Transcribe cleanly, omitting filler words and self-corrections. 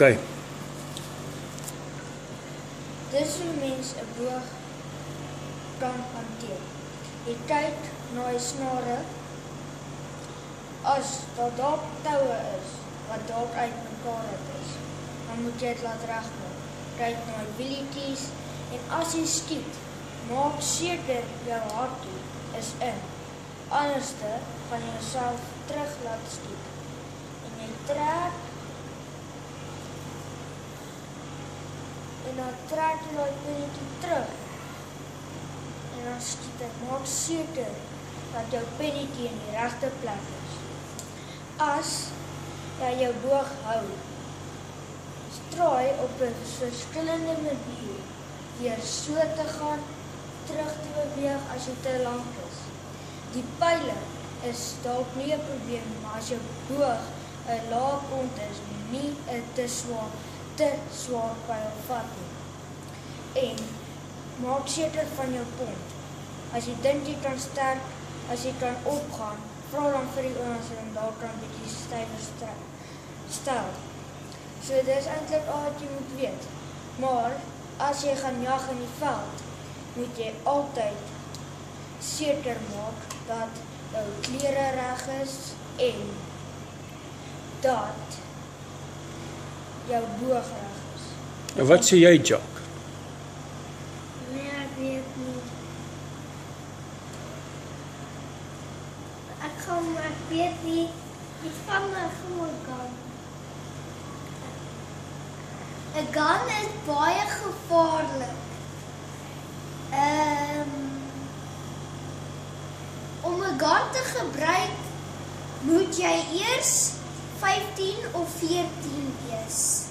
OK. Dis hoe mens 'n boog kan hanteer. Jy kyk na die snare. As daar dalk toue is wat dalk uitmekaar is, dan moet jy dit laat regmaak. Kyk na die wielietjies en as jy skiet, maak seker jou hartjie is in. Anderste gaan jy jouself terug laat skiet. En jy trek en dan trek jy daai pinnetjie terug. En dan skiet ek. Maak seker dat jou pinnetjie in die regte plek is. As jy jou boog hou, straai op 'n verskillende manier deur so te gaan, terug te beweeg as jy te lank is. Die pyle is dalk nie 'n probleem, maar as jou boog 'n lae pont is, nie 'n te swaar pyl vat nie. En maak seker van jou pont. As jy dink jy kan sterk, as jy kan opgaan, vra dan vir die ouens en daar kan 'n bietjie stywer stel. So dis eintlik al wat jy moet weet. Maar as jy gaan jag in die veld, moet jy altyd seker maak dat jou klere reg is en dat jou boog reg is. En wat sê jy, Jock? Nee, ek weet nie. Ek weet nie. Iets van 'n gun. 'n Gun is baie gevaarlik. Om 'n gun te gebruik, moet jy eers 15 of 14 wees.